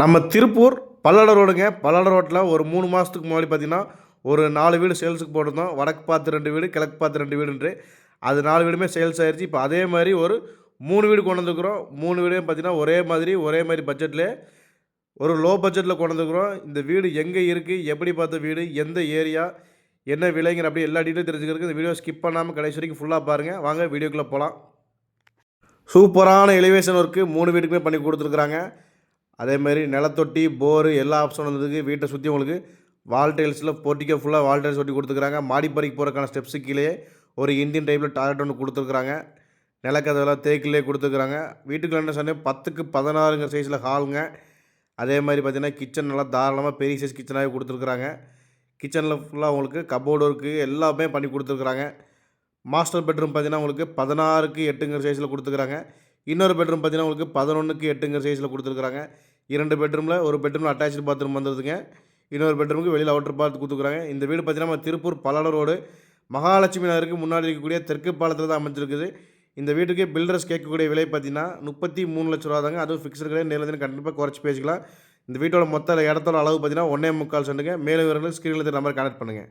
நம்ம திருப்பூர் பல்லட ரோடுங்க. பல்லட ரோட்டில் ஒரு 3 மாதத்துக்கு முன்னாடி பார்த்தீங்கன்னா, ஒரு 4 வீடு சேல்ஸுக்கு போட்டிருந்தோம். வடக்கு பார்த்து 2 வீடு, கிழக்கு பார்த்து 2 வீடுன்ட்டு. அது 4 வீடுமே சேல்ஸ் ஆயிருச்சு. இப்போ அதே மாரி ஒரு 3 வீடு கொண்டு வந்துருக்குறோம். 3 வீடும் பார்த்தீங்கன்னா, ஒரே மாரி பட்ஜெட்லே ஒரு லோ பட்ஜெட்டில கொண்டு வந்துருக்குறோம். இந்த வீடு எங்கே இருக்கு? எப்படி பார்த்த வீடு? எந்த ஏரியா? என்ன விலைங்கிற அப்படியே எல்லா டீட்டெயிலும் தெரிஞ்சுக்கிறதுக்கு இந்த வீடியோ ஸ்கிப் பண்ணாம கடைசி வரைக்கும் ஃபுல்லா பாருங்க. வாங்க வீடியோக்குள்ள போலாம். சூப்பரான எலிவேஷன் ஒர்க்கு 3 வீட்டுக்குமே பண்ணி குடுத்துருக்காங்க. அதேமாரி நிலத்தொட்டி, போரு எல்லா ஆப்ஷனும் வந்ததுக்கு வீட்டை சுற்றி உங்களுக்கு வால் டைல்ஸில் போர்ட்டிக்கோ ஃபுல்லாக வால் டைல்ஸ் ஒட்டி கொடுத்துருக்காங்க. மாடிப்படிக்கு போகிறக்கான ஸ்டெப்ஸு கீழே ஒரு இந்தியன் டைப்பில் டாய்லெட் ஒன்று கொடுத்துருக்குறாங்க. நிலக்கதவெல்லாம் தேக்கிலே கொடுத்துருக்குறாங்க. வீட்டுக்குள்ள என்ன சொன்னேன் 10க்கு 16ங்கிற சைஸில் ஹாலுங்க. அதே மாதிரி பார்த்தீங்கன்னா கிச்சன் நல்லா தாராளமாக பெரிய சைஸ் கிச்சனாகவே கொடுத்துருக்குறாங்க. கிச்சனில் ஃபுல்லாக உங்களுக்கு கபோர்டு ஒர்க்கு எல்லாமே பண்ணி கொடுத்துருக்குறாங்க. மாஸ்டர் பெட்ரூம் பார்த்தீங்கன்னா உங்களுக்கு 16க்கு 8ங்கிற சைஸில் கொடுத்துருக்குறாங்க. இன்னொரு பெட்ரூம் பார்த்தீங்கன்னா உங்களுக்கு 11க்கு 8ங்கிற சைஸில் கொடுத்துருக்குறாங்க. 2 பெட்ரூமில் ஒரு பெட்ரூமில் அட்டாச்சு பாத்ரூம் வந்துடுதுங்க. இன்னொரு பெட்ரூமுக்கு வெளியில் அவுட்டர் பாத் கொடுத்துருக்குறாங்க. இந்த வீடு பார்த்தீங்கன்னா நம்ம திருப்பூர் பல்லட ரோடு மகாலட்சுமி நகருக்கு முன்னாடி இருக்கக்கூடிய தெற்கு பாலத்தில் தான் அமைஞ்சிருக்குது. இந்த வீட்டுக்கு பில்டர்ஸ் கேட்கக்கூடிய விலை பார்த்தீங்கன்னா 33 லட்ச ரூபா தாங்க. அதுவும் ஃபிக்ஸ்டு கிடையாது. நேரில் கண்டிப்பாக குறைச்சி பேசிக்கலாம். இந்த வீட்டோட மொத்த இடத்தோட அளவு பார்த்தீங்கன்னா 1.25 சென்ட்டுங்க. மேலும் விவரங்களுக்கு ஸ்க்ரீனில் நம்பர் கான்டெக்ட் பண்ணுங்கள்.